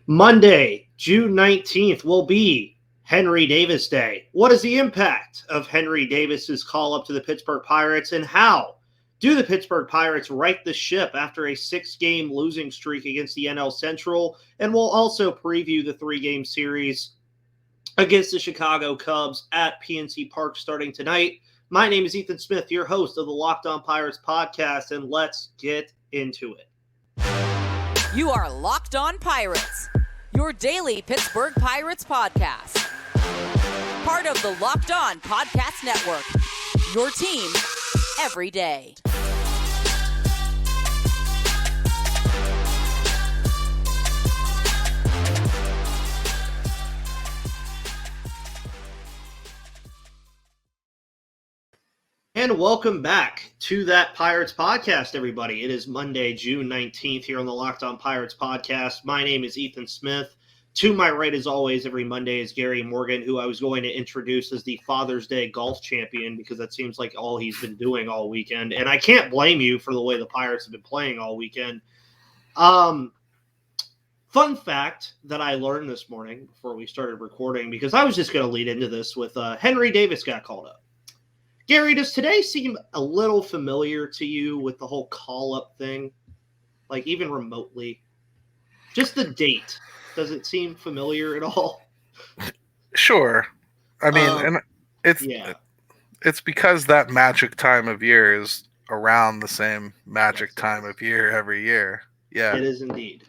Monday, June 19th will be Henry Davis Day. What is the impact of Henry Davis's call up to the Pittsburgh Pirates, and how do the Pittsburgh Pirates right the ship after a 6-game losing streak against the NL Central? And we'll also preview the 3-game series against the Chicago Cubs at PNC Park starting tonight. My name is Ethan Smith, your host of the Locked On Pirates podcast, and let's get into it. You are Locked On Pirates, your daily Pittsburgh Pirates podcast. Part of the Locked On Podcast Network, your team every day. And welcome back to that Pirates podcast, everybody. It is Monday, June 19th here on the Locked On Pirates podcast. My name is Ethan Smith. To my right, as always, every Monday is Gary Morgan, who I was going to introduce as the Father's Day golf champion because that seems like all he's been doing all weekend. And I can't blame you for the way the Pirates have been playing all weekend. Fun fact that I learned this morning before we started recording, because I was just going to lead into this with Henry Davis got called up. Gary, does today seem a little familiar to you with the whole call-up thing? Like, even remotely? Just the date. Does it seem familiar at all? Sure. I mean, and it's because that magic time of year is around the same magic time of year every year. Yeah. It is indeed.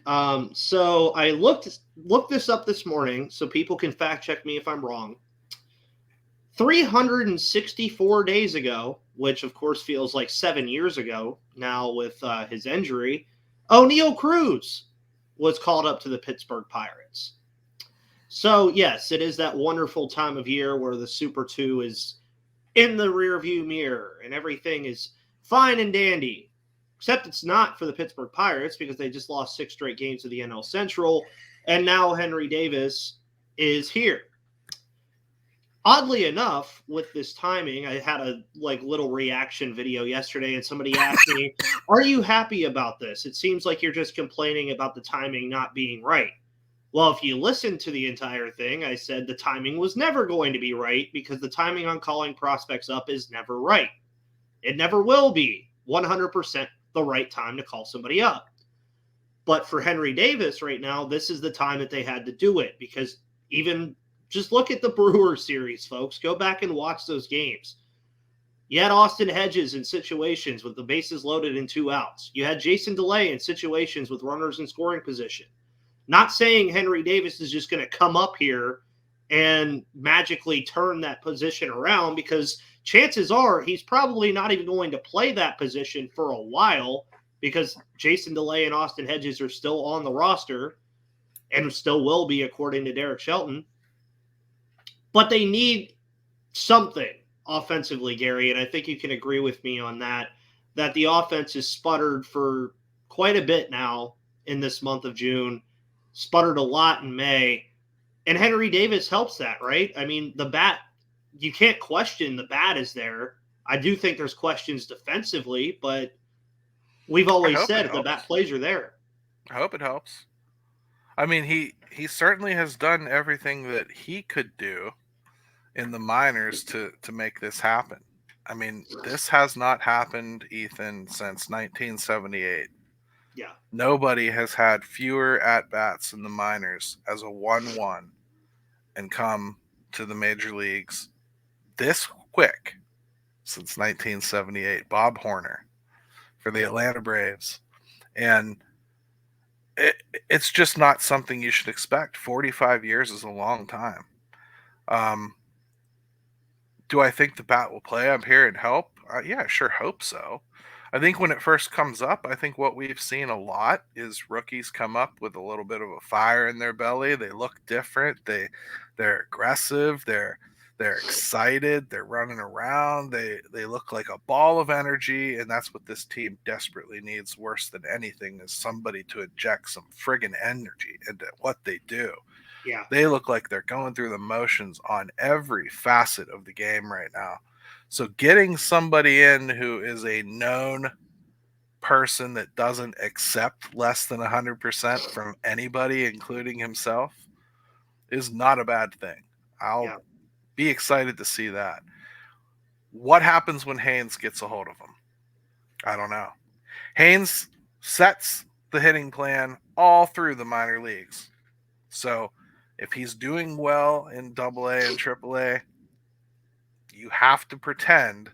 So I looked this up this morning so people can fact-check me if I'm wrong. 364 days ago, which of course feels like 7 years ago now with his injury, O'Neal Cruz was called up to the Pittsburgh Pirates. So yes, it is that wonderful time of year where the Super 2 is in the rearview mirror and everything is fine and dandy, except it's not for the Pittsburgh Pirates because they just lost 6 straight games to the NL Central, and now Henry Davis is here. Oddly enough, with this timing, I had a little reaction video yesterday, and somebody asked me, "Are you happy about this? It seems like you're just complaining about the timing not being right." Well, if you listen to the entire thing, I said the timing was never going to be right because the timing on calling prospects up is never right. It never will be 100% the right time to call somebody up. But for Henry Davis right now, this is the time that they had to do it because even just look at the Brewers series, folks. Go back and watch those games. You had Austin Hedges in situations with the bases loaded and 2 outs. You had Jason DeLay in situations with runners in scoring position. Not saying Henry Davis is just going to come up here and magically turn that position around, because chances are he's probably not even going to play that position for a while because Jason DeLay and Austin Hedges are still on the roster and still will be, according to Derek Shelton. But they need something offensively, Gary, and I think you can agree with me on that the offense has sputtered for quite a bit now in this month of June, sputtered a lot in May, and Henry Davis helps that, right? I mean, the bat, you can't question the bat is there. I do think there's questions defensively, but we've always said if the bat plays are there. I hope it helps. I mean, he certainly has done everything that he could do in the minors to make this happen. I mean, this has not happened, Ethan, since 1978. Yeah. Nobody has had fewer at-bats in the minors as a 1-1 and come to the major leagues this quick since 1978. Bob Horner for the Atlanta Braves. And it's just not something you should expect. 45 years is a long time. Do I think the bat will play up here and help? Yeah, I sure hope so. I think when it first comes up, I think what we've seen a lot is rookies come up with a little bit of a fire in their belly. They look different. They're aggressive. They're excited. They're running around. They look like a ball of energy, and that's what this team desperately needs worse than anything is somebody to inject some friggin' energy into what they do. Yeah. They look like they're going through the motions on every facet of the game right now. So getting somebody in who is a known person that doesn't accept less than 100% from anybody, including himself, is not a bad thing. I'll be excited to see that. What happens when Haynes gets a hold of him? I don't know. Haynes sets the hitting plan all through the minor leagues. So if he's doing well in AA and AAA, you have to pretend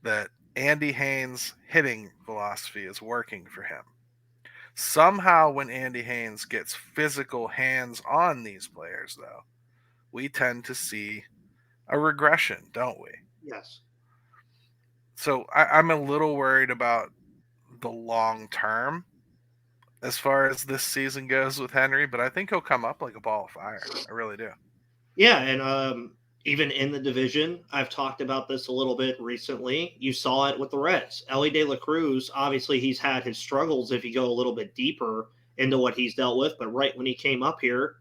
that Andy Haynes' hitting philosophy is working for him. Somehow when Andy Haynes gets physical hands on these players, though, we tend to see a regression, don't we? Yes. So I'm a little worried about the long term as far as this season goes with Henry, but I think he'll come up like a ball of fire. I really do. Yeah, and even in the division, I've talked about this a little bit recently. You saw it with the Reds. Ellie De La Cruz, obviously he's had his struggles if you go a little bit deeper into what he's dealt with, but right when he came up here,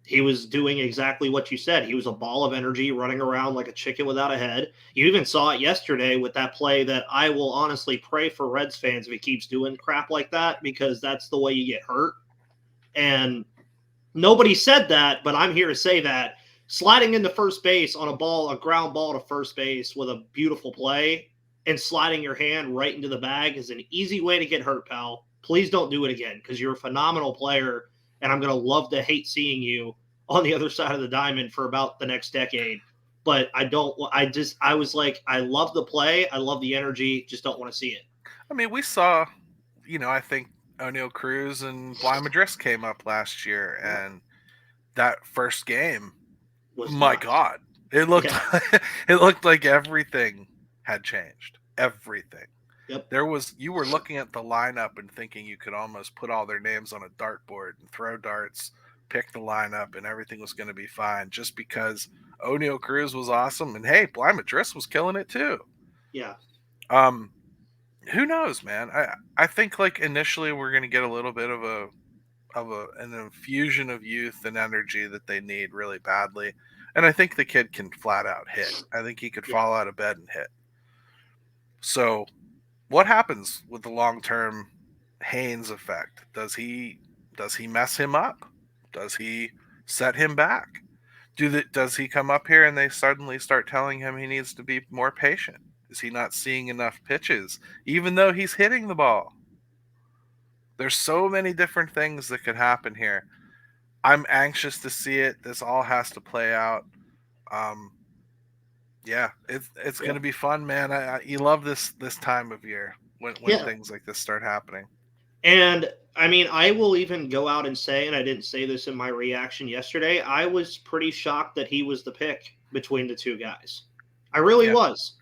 he was doing exactly what you said. He was a ball of energy running around like a chicken without a head. You even saw it yesterday with that play that I will honestly pray for Reds fans if he keeps doing crap like that, because that's the way you get hurt. And nobody said that, but I'm here to say that sliding into first base on a ground ball to first base with a beautiful play and sliding your hand right into the bag is an easy way to get hurt, pal. Please don't do it again, because you're a phenomenal player, and I'm going to love to hate seeing you on the other side of the diamond for about the next decade. But I was like, I love the play. I love the energy. Just don't want to see it. I mean, we saw, I think O'Neal Cruz and Bly Madris came up last year, and that first game, my God, it looked it looked like everything had changed. Everything. Yep. You were looking at the lineup and thinking you could almost put all their names on a dartboard and throw darts, pick the lineup, and everything was going to be fine just because O'Neal Cruz was awesome, and hey, Bly Madris was killing it too. Yeah. Who knows, man? I think like initially we're going to get a little bit of an infusion of youth and energy that they need really badly, and I think the kid can flat out hit. I think he could fall out of bed and hit. So, what happens with the long-term Haynes effect? Does he mess him up? Does he set him back? Does he come up here and they suddenly start telling him he needs to be more patient? Is he not seeing enough pitches, even though he's hitting the ball? There's so many different things that could happen here. I'm anxious to see it. This all has to play out. It's going to be fun, man. You love this time of year when things like this start happening. And I mean, I will even go out and say, and I didn't say this in my reaction yesterday, I was pretty shocked that he was the pick between the two guys. I really was.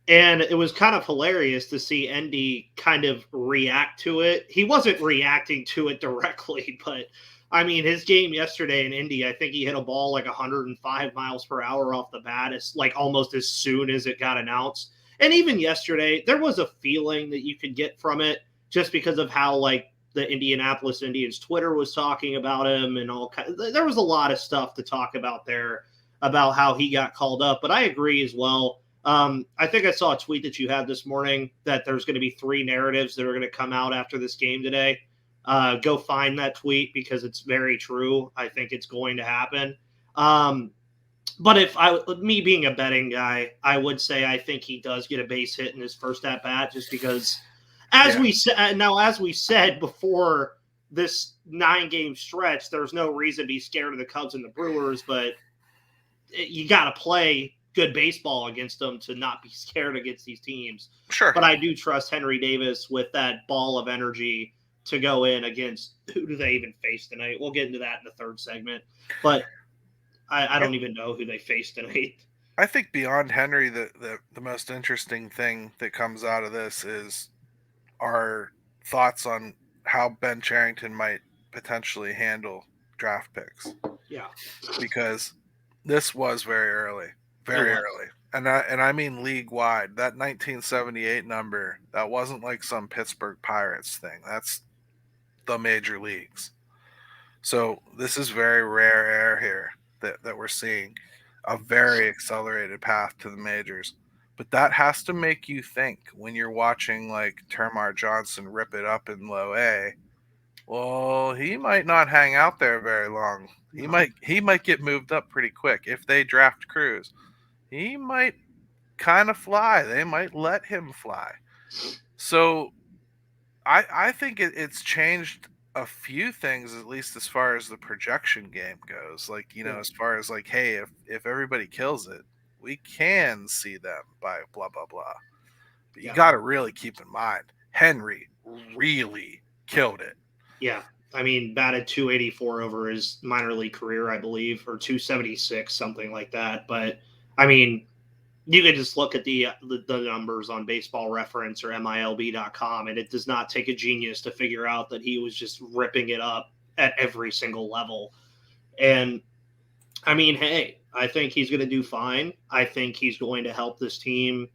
And it was kind of hilarious to see Endy kind of react to it. He wasn't reacting to it directly, but I mean, his game yesterday in Indy, I think he hit a ball like 105 miles per hour off the bat. It's like almost as soon as it got announced. And even yesterday, there was a feeling that you could get from it just because of how like the Indianapolis Indians Twitter was talking about him and all. There was a lot of stuff to talk about there about how he got called up. But I agree as well. I think I saw a tweet that you had this morning that there's going to be 3 narratives that are going to come out after this game today. Go find that tweet because it's very true. I think it's going to happen. But me being a betting guy, I would say I think he does get a base hit in his first at bat, just because, as we said before this 9-game stretch, there's no reason to be scared of the Cubs and the Brewers, but you got to play good baseball against them to not be scared against these teams. Sure. But I do trust Henry Davis with that ball of energy to go in against, who do they even face tonight? We'll get into that in the third segment. But I don't even know who they face tonight. I think beyond Henry, the most interesting thing that comes out of this is our thoughts on how Ben Cherington might potentially handle draft picks. Yeah. Because this was very early. Very early. And I mean league-wide. That 1978 number, that wasn't like some Pittsburgh Pirates thing. That's the major leagues. So this is very rare air here that we're seeing. A very accelerated path to the majors. But that has to make you think when you're watching like Termar Johnson rip it up in low A. Well, he might not hang out there very long. He might get moved up pretty quick. If they draft Cruz, he might kind of fly. They might let him fly. So I think it's changed a few things, at least as far as the projection game goes. Like, as far as like, hey, if everybody kills it, we can see them by blah blah blah. But you got to really keep in mind, Henry really killed it. Yeah. I mean, batted 284 over his minor league career, I believe, or 276, something like that. But I mean, you can just look at the numbers on Baseball Reference or MILB.com, and it does not take a genius to figure out that he was just ripping it up at every single level. And I mean, hey, I think he's going to do fine. I think he's going to help this team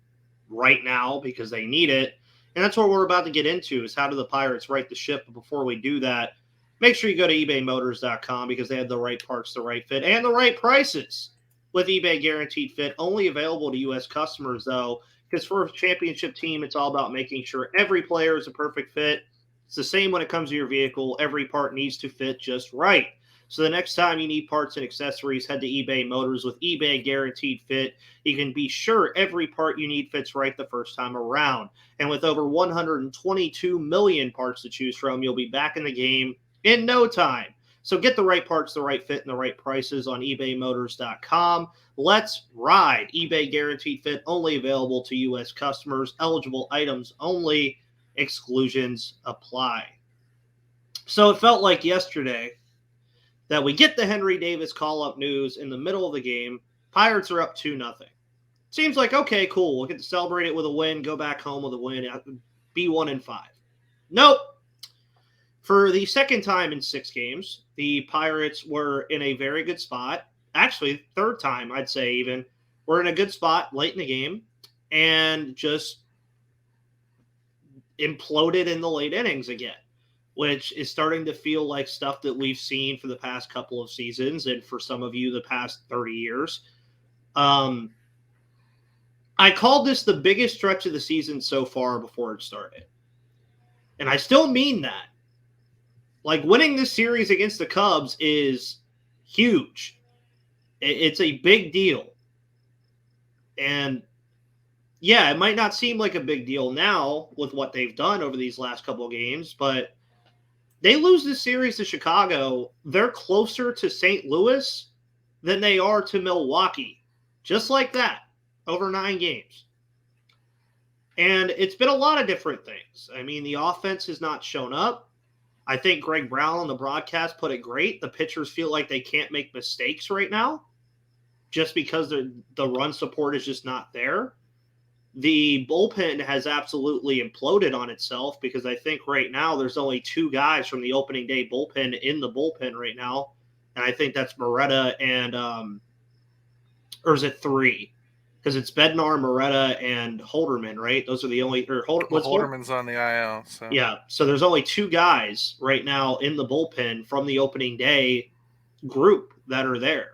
right now because they need it. And that's what we're about to get into is how do the Pirates right the ship. But before we do that, make sure you go to ebaymotors.com because they have the right parts, the right fit, and the right prices with eBay Guaranteed Fit. Only available to U.S. customers, though, because for a championship team, it's all about making sure every player is a perfect fit. It's the same when it comes to your vehicle. Every part needs to fit just right. So the next time you need parts and accessories, head to eBay Motors with eBay Guaranteed Fit. You can be sure every part you need fits right the first time around. And with over 122 million parts to choose from, you'll be back in the game in no time. So get the right parts, the right fit, and the right prices on ebaymotors.com. Let's ride. eBay Guaranteed Fit only available to U.S. customers. Eligible items only. Exclusions apply. So it felt like yesterday that we get the Henry Davis call-up news in the middle of the game. Pirates are up 2-0. Seems like, okay, cool. We'll get to celebrate it with a win, go back home with a win, be 1-5. Nope. For the second time in 6 games, the Pirates were in a very good spot. Actually, third time, I'd say even. We're in a good spot late in the game and just imploded in the late innings again, which is starting to feel like stuff that we've seen for the past couple of seasons and for some of you the past 30 years. I called this the biggest stretch of the season so far before it started. And I still mean that. Like, winning this series against the Cubs is huge. It's a big deal. And, yeah, it might not seem like a big deal now with what they've done over these last couple of games, but they lose this series to Chicago, they're closer to St. Louis than they are to Milwaukee. Just like that, over 9 games. And it's been a lot of different things. I mean, the offense has not shown up. I think Greg Brown on the broadcast put it great. The pitchers feel like they can't make mistakes right now just because the run support is just not there. The bullpen has absolutely imploded on itself because I think right now there's only 2 guys from the opening day bullpen in the bullpen right now. And I think that's Moretta and or is it 3? Because it's Bednar, Moretta, and Holderman, right? Those are the only Holderman's on the IL. So. Yeah, so there's only 2 guys right now in the bullpen from the opening day group that are there.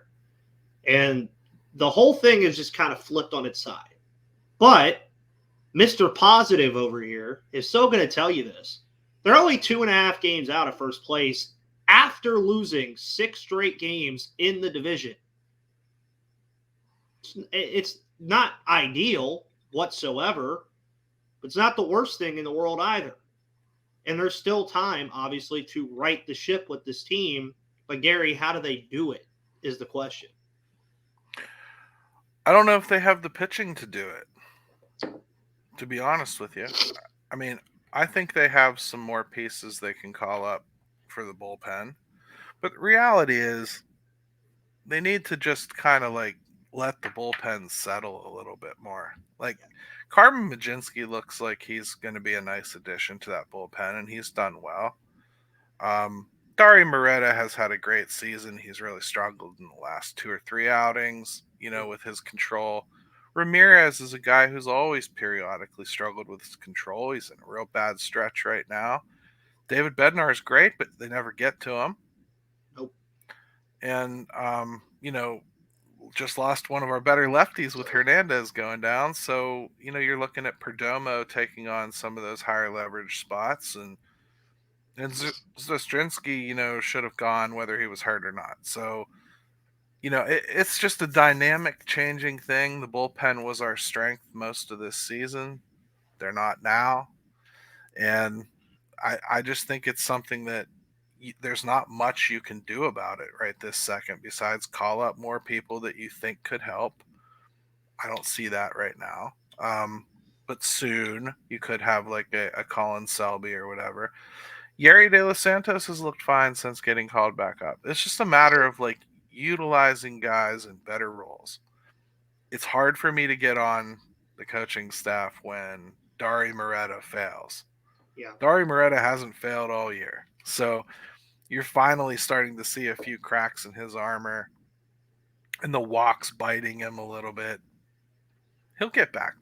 And the whole thing is just kind of flipped on its side. But Mr. Positive over here is so going to tell you this. They're only 2.5 games out of first place after losing 6 straight games in the division. It's not ideal whatsoever, but it's not the worst thing in the world either. And there's still time, obviously, to right the ship with this team. But, Gary, how do they do it is the question. I don't know if they have the pitching to do it, to be honest with you. I mean, I think they have some more pieces they can call up for the bullpen. But the reality is they need to just kind of like let the bullpen settle a little bit more. Like, Carmen Majinski looks like he's going to be a nice addition to that bullpen, and he's done well. Dari Moretta has had a great season. He's really struggled in the last 2 or 3 outings, with his control. Ramirez is a guy who's always periodically struggled with his control. He's in a real bad stretch right now. David Bednar is great, but they never get to him. Nope. And, just lost one of our better lefties with Hernandez going down. So, you're looking at Perdomo taking on some of those higher leverage spots, and Zastrinski, should have gone whether he was hurt or not. So, it's just a dynamic changing thing. The bullpen was our strength most of this season. They're not now. And I just think it's something that there's not much you can do about it right this second besides call up more people that you think could help. I don't see that right now. But soon you could have like a Colin Selby or whatever. Yeri De Los Santos has looked fine since getting called back up. It's just a matter of like utilizing guys in better roles. It's hard for me to get on the coaching staff when Dari Moreta fails. Yeah. Dari Moreta hasn't failed all year. So you're finally starting to see a few cracks in his armor and the walks biting him a little bit. He'll get back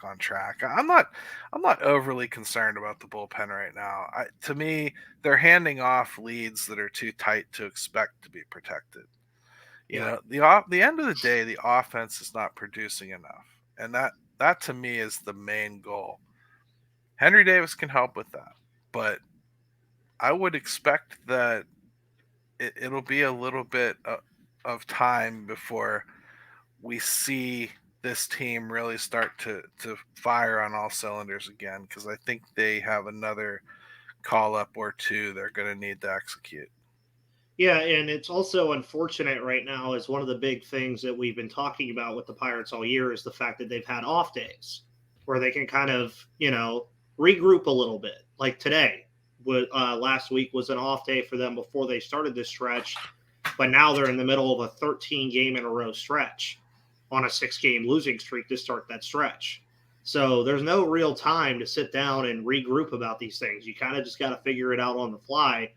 on track. I'm not overly concerned about the bullpen right now. To me, they're handing off leads that are too tight to expect to be protected. The end of the day, the offense is not producing enough, and that to me is the main goal. Henry Davis can help with that, but I would expect that it'll be a little bit of time before we see this team really start to fire on all cylinders again, because I think they have another call up or two they're going to need to execute. Yeah, and it's also unfortunate right now, is one of the big things that we've been talking about with the Pirates all year is the fact that they've had off days where they can kind of, regroup a little bit. Like today, last week was an off day for them before they started this stretch, but now they're in the middle of a 13-game-in-a-row stretch on a 6-game losing streak to start that stretch. So there's no real time to sit down and regroup about these things. You kind of just got to figure it out on the fly.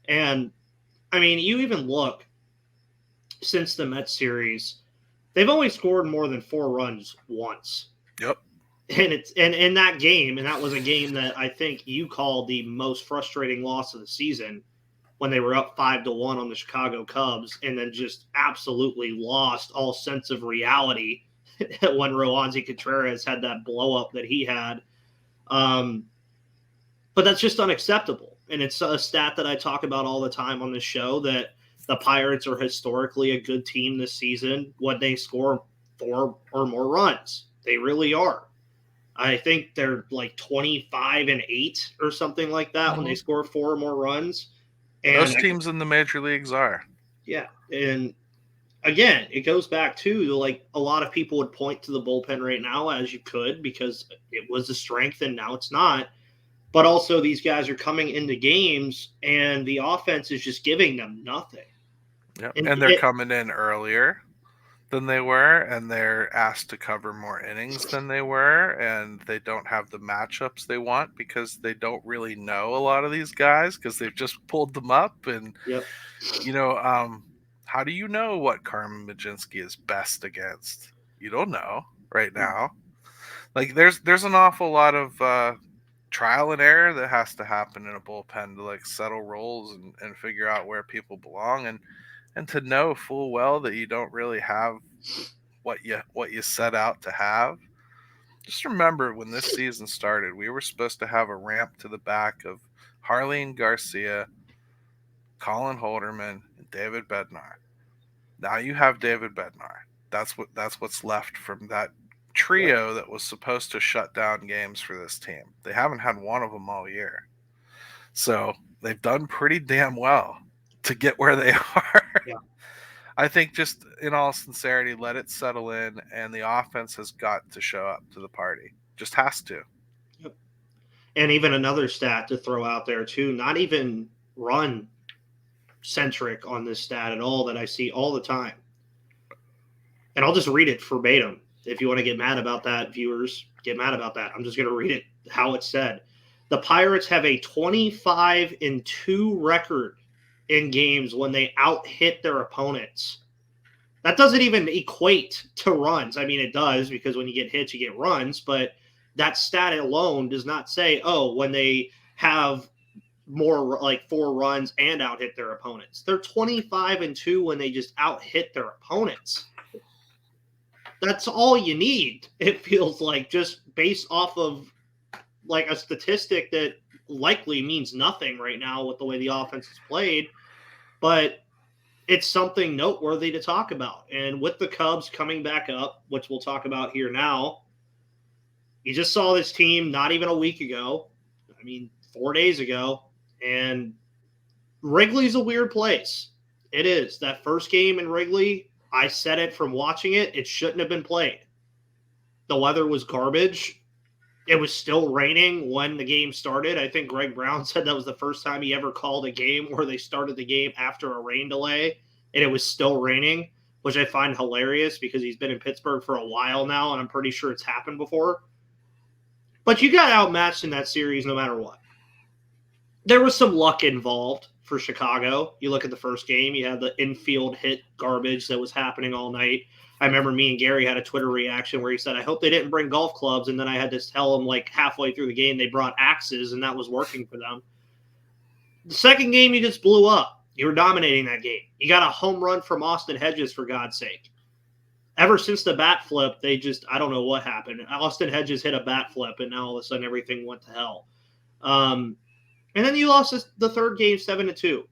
And I mean, you even look since the Mets series, they've only scored more than 4 runs once. Yep. And it's in that game, and that was a game that I think you called the most frustrating loss of the season, when they were up 5-1 on the Chicago Cubs and then just absolutely lost all sense of reality when Roansy Contreras had that blow up that he had. But that's just unacceptable. And it's a stat that I talk about all the time on this show, that the Pirates are historically a good team this season when they score 4 or more runs. They really are. I think they're like 25-8 or something like that when they score 4 or more runs. And most teams in the major leagues are. Yeah. And again, it goes back to like a lot of people would point to the bullpen right now, as you could, because it was a strength and now it's not. But also these guys are coming into games and the offense is just giving them nothing. Yep. And they're coming in earlier than they were, and they're asked to cover more innings than they were, and they don't have the matchups they want because they don't really know a lot of these guys because they've just pulled them up. And, how do you know what Carmen Mlodzinski is best against? You don't know right now. Like there's an awful lot of trial and error that has to happen in a bullpen to like settle roles and figure out where people belong, and to know full well that you don't really have what you set out to have. Just remember, when this season started, we were supposed to have a ramp to the back of Harleen Garcia, Colin Holderman, and David Bednar. Now you have David Bednar. That's what's left from that trio that was supposed to shut down games for this team. They haven't had one of them all year. So they've done pretty damn well to get where they are. Yeah. I think, just in all sincerity, let it settle in, and the offense has got to show up to the party. Just has to. Yep. And even another stat to throw out there too, not even run centric on this stat at all, that I see all the time. And I'll just read it verbatim. If you want to get mad about that, viewers, get mad about that. I'm just going to read it how it's said. The Pirates have a 25-2 record in games when they out-hit their opponents. That doesn't even equate to runs. I mean, it does, because when you get hits, you get runs, but that stat alone does not say, when they have more like 4 runs and out-hit their opponents. They're 25-2 when they just out-hit their opponents. That's all you need, it feels like, just based off of like a statistic that likely means nothing right now with the way the offense is played, but it's something noteworthy to talk about. And with the Cubs coming back up, which we'll talk about here now, you just saw this team not even a week ago. I mean, 4 days ago. And Wrigley's a weird place. It is. That first game in Wrigley, I said it from watching it, it shouldn't have been played. The weather was garbage. It was still raining when the game started. I think Greg Brown said that was the first time he ever called a game where they started the game after a rain delay and it was still raining, which I find hilarious because he's been in Pittsburgh for a while now and I'm pretty sure it's happened before. But you got outmatched in that series no matter what. There was some luck involved for Chicago. You look at the first game, you had the infield hit garbage that was happening all night. I remember me and Gary had a Twitter reaction where he said, I hope they didn't bring golf clubs. And then I had to tell him like halfway through the game they brought axes and that was working for them. The second game, you just blew up. You were dominating that game. You got a home run from Austin Hedges, for God's sake. Ever since the bat flip, I don't know what happened. Austin Hedges hit a bat flip and now all of a sudden everything went to hell. And then you lost the third game 7-2.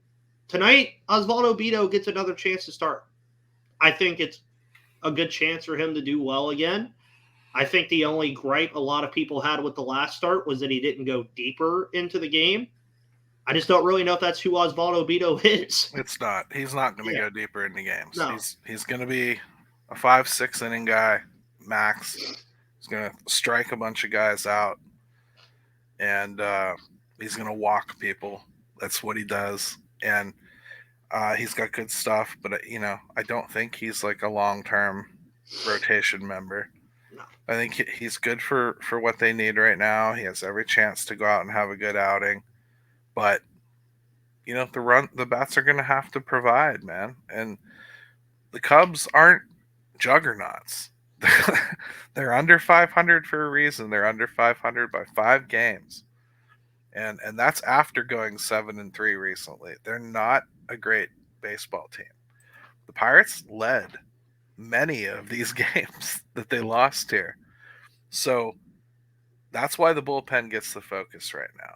Tonight, Osvaldo Bido gets another chance to start. I think it's a good chance for him to do well again. I think the only gripe a lot of people had with the last start was that he didn't go deeper into the game. I just don't really know if that's who Osvaldo Bido is. It's not. He's not going to go deeper into games. No. He's going to be a 5-6 inning guy, max. He's going to strike a bunch of guys out, and he's going to walk people. That's what he does. And he's got good stuff, but I don't think he's like a long-term rotation member. No. I think he's good for what they need right now. He has every chance to go out and have a good outing, but the bats are going to have to provide, man. And the Cubs aren't juggernauts. They're under 500 for a reason. They're under 500 by 5 games. And that's after going 7-3 recently. They're not a great baseball team. The Pirates led many of these games that they lost here. So that's why the bullpen gets the focus right now.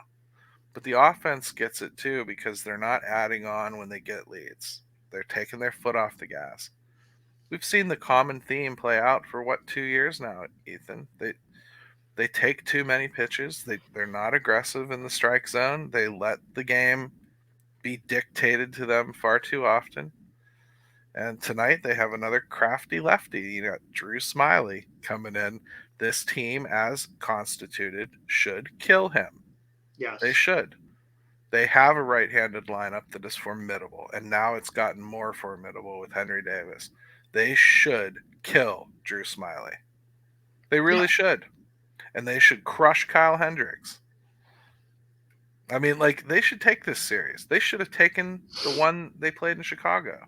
But the offense gets it too because they're not adding on when they get leads. They're taking their foot off the gas. We've seen the common theme play out for 2 years now, Ethan. They take too many pitches. They're not aggressive in the strike zone. They let the game be dictated to them far too often. And tonight they have another crafty lefty. You got Drew Smiley coming in. This team, as constituted, should kill him. Yes. They should. They have a right-handed lineup that is formidable, and now it's gotten more formidable with Henry Davis. They should kill Drew Smiley. They really should. And they should crush Kyle Hendricks. I mean, they should take this series. They should have taken the one they played in Chicago.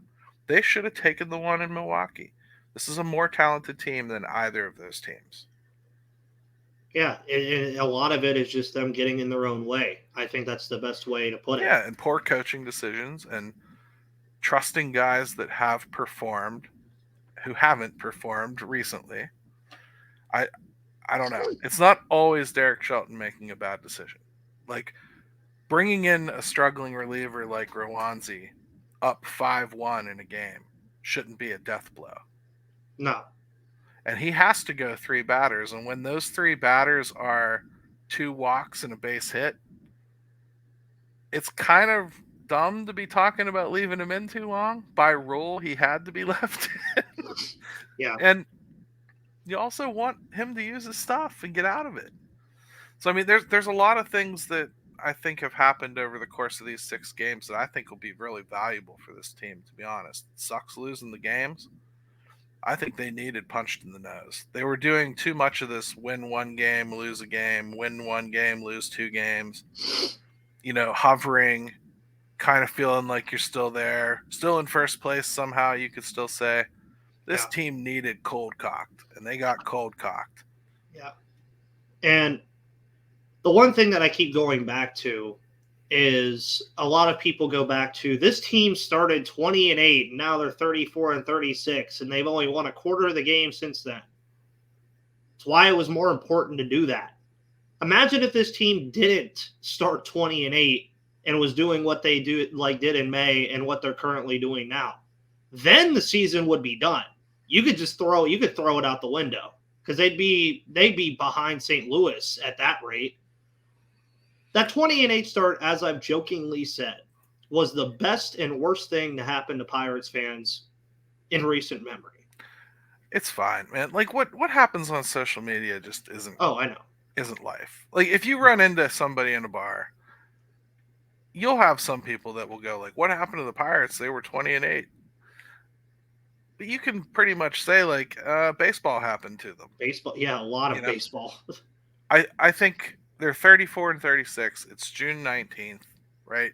They should have taken the one in Milwaukee. This is a more talented team than either of those teams. Yeah, and a lot of it is just them getting in their own way. I think that's the best way to put it. Yeah, and poor coaching decisions and trusting guys that have performed who haven't performed recently. I don't know. It's not always Derek Shelton making a bad decision. Like bringing in a struggling reliever like Rowanzi up 5-1 in a game shouldn't be a death blow. No. And he has to go 3 batters. And when those 3 batters are 2 walks and a base hit, it's kind of dumb to be talking about leaving him in too long. By rule, he had to be left in. Yeah. And you also want him to use his stuff and get out of it. So, I mean, there's a lot of things that I think have happened over the course of these 6 games that I think will be really valuable for this team, to be honest. It sucks losing the games. I think they needed punched in the nose. They were doing too much of this win 1 game, lose a game, win 1 game, lose 2 games. Hovering, kind of feeling like you're still there, still in first place somehow, you could still say. This team needed cold cocked, and they got cold cocked. Yeah. And the one thing that I keep going back to is a lot of people go back to this team started 20-8 and now they're 34-36 and they've only won a quarter of the game since then. It's why it was more important to do that. Imagine if this team didn't start 20-8 and was doing what they did in May and what they're currently doing now. Then the season would be done. You could throw it out the window because they'd be behind St. Louis at that rate. That 20-8 start, as I've jokingly said, was the best and worst thing to happen to Pirates fans in recent memory. It's fine, man. Like what happens on social media just isn't. Oh, I know. Isn't life. Like if you run into somebody in a bar, you'll have some people that will go like, "What happened to the Pirates? They were 20-8." But you can pretty much say like, baseball happened to them. Baseball, yeah, a lot of baseball. I think they're 34-36. It's June 19th, right?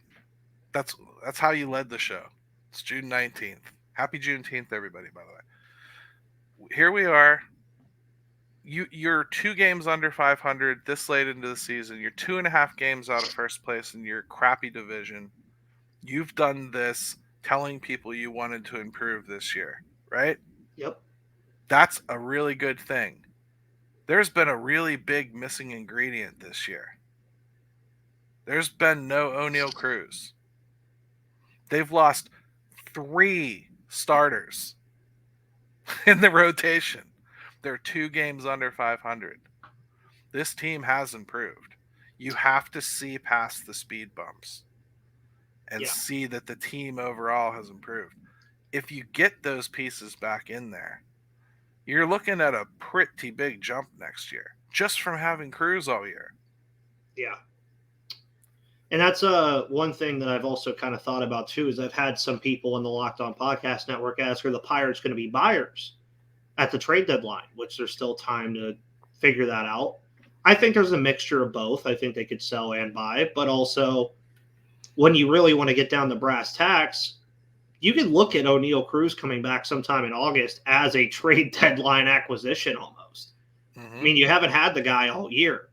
That's how you led the show. It's June 19th. Happy Juneteenth, everybody, by the way. Here we are. You're 2 games under 500 this late into the season. You're 2.5 games out of first place in your crappy division. You've done this telling people you wanted to improve this year, right? Yep. That's a really good thing. There's been a really big missing ingredient this year. There's been no O'Neal Cruz. They've lost 3 starters in the rotation. They're 2 games under 500. This team has improved. You have to see past the speed bumps and see that the team overall has improved. If you get those pieces back in there, you're looking at a pretty big jump next year just from having Cruz all year. Yeah. And that's one thing that I've also kind of thought about too, is I've had some people in the Locked On Podcast Network ask, are the Pirates going to be buyers at the trade deadline, which there's still time to figure that out. I think there's a mixture of both. I think they could sell and buy, but also when you really want to get down to brass tacks, you can look at O'Neal Cruz coming back sometime in August as a trade deadline acquisition almost. I mean, you haven't had the guy all year.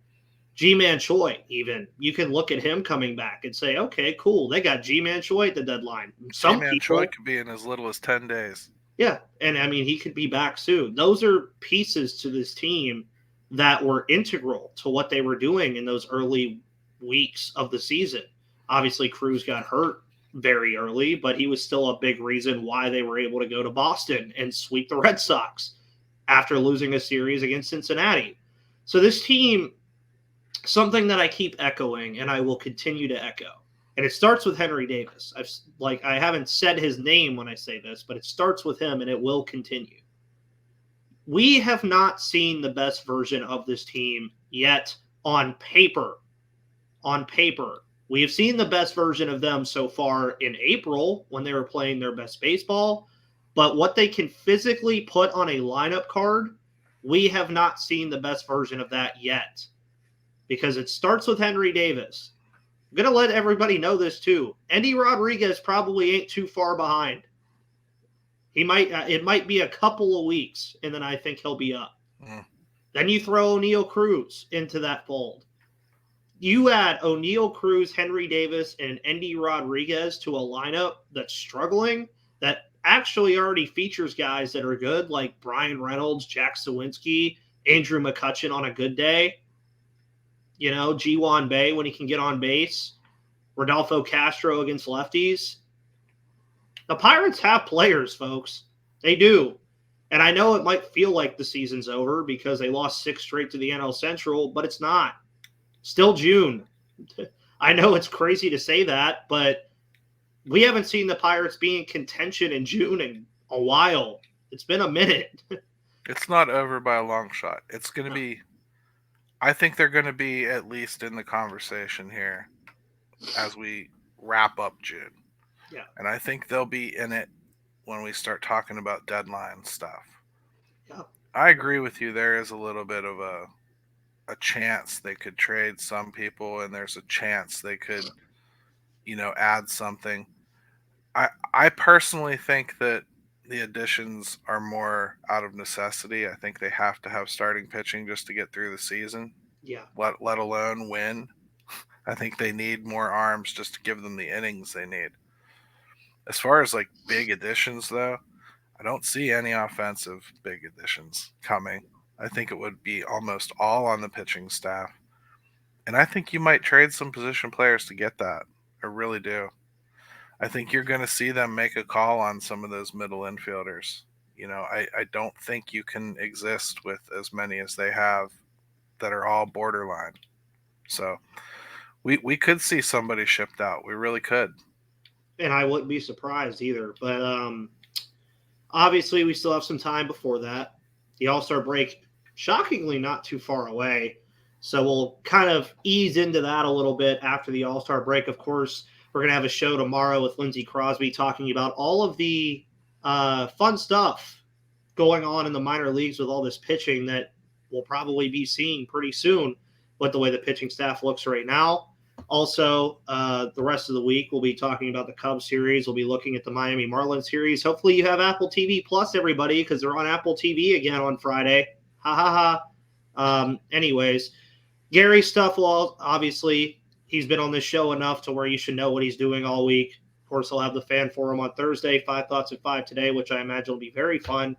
G-Man Choi, even. You can look at him coming back and say, okay, cool. They got G-Man Choi at the deadline. G-Man Choi could be in as little as 10 days. Yeah, and I mean, he could be back soon. Those are pieces to this team that were integral to what they were doing in those early weeks of the season. Obviously, Cruz got hurt very early, but he was still a big reason why they were able to go to Boston and sweep the Red Sox after losing a series against Cincinnati. So this team, something that I keep echoing and I will continue to echo, and it starts with Henry Davis. I haven't said his name when I say this, but it starts with him and it will continue. We have not seen the best version of this team yet on paper. On paper. We have seen the best version of them so far in April when they were playing their best baseball, but what they can physically put on a lineup card, we have not seen the best version of that yet, because it starts with Henry Davis. I'm going to let everybody know this too. Endy Rodriguez probably ain't too far behind. It might be a couple of weeks, and then I think he'll be up. Then you throw O'Neal Cruz into that fold. You add O'Neal Cruz, Henry Davis, and Endy Rodriguez to a lineup that's struggling, that actually already features guys that are good, like Brian Reynolds, Jack Sawinski, Andrew McCutchen on a good day. You know, G1 Bay when he can get on base. Rodolfo Castro against lefties. The Pirates have players, folks. They do. And I know it might feel like the season's over because they lost 6 straight to the NL Central, but it's not. Still June. I know it's crazy to say that, but we haven't seen the Pirates be in contention in June in a while. It's been a minute. It's not over by a long shot. It's going to be – I think they're going to be at least in the conversation here as we wrap up June. Yeah. And I think they'll be in it when we start talking about deadline stuff. Yeah. I agree with you. There is a little bit of a chance they could trade some people, and there's a chance they could, add something. I personally think that the additions are more out of necessity. I think they have to have starting pitching just to get through the season. Yeah. Let alone win. I think they need more arms just to give them the innings they need. As far as like big additions, though, I don't see any offensive big additions coming. I think it would be almost all on the pitching staff. And I think you might trade some position players to get that. I really do. I think you're going to see them make a call on some of those middle infielders. I don't think you can exist with as many as they have that are all borderline. So we could see somebody shipped out. We really could. And I wouldn't be surprised either. But obviously, we still have some time before that. The All-Star break, shockingly, not too far away. So we'll kind of ease into that a little bit after the All-Star break. Of course, we're going to have a show tomorrow with Lindsey Crosby talking about all of the fun stuff going on in the minor leagues with all this pitching that we'll probably be seeing pretty soon with the way the pitching staff looks right now. Also, the rest of the week, we'll be talking about the Cubs series. We'll be looking at the Miami Marlins series. Hopefully you have Apple TV Plus, everybody, because they're on Apple TV again on Friday. Ha, ha, ha. Anyways, Gary's stuff will obviously, he's been on this show enough to where you should know what he's doing all week. Of course, he'll have the fan forum on Thursday, 5 Thoughts at 5 today, which I imagine will be very fun.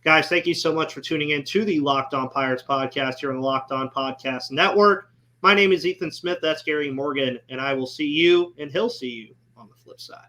Guys, thank you so much for tuning in to the Locked On Pirates podcast here on the Locked On Podcast Network. My name is Ethan Smith. That's Gary Morgan, and I will see you, and he'll see you on the flip side.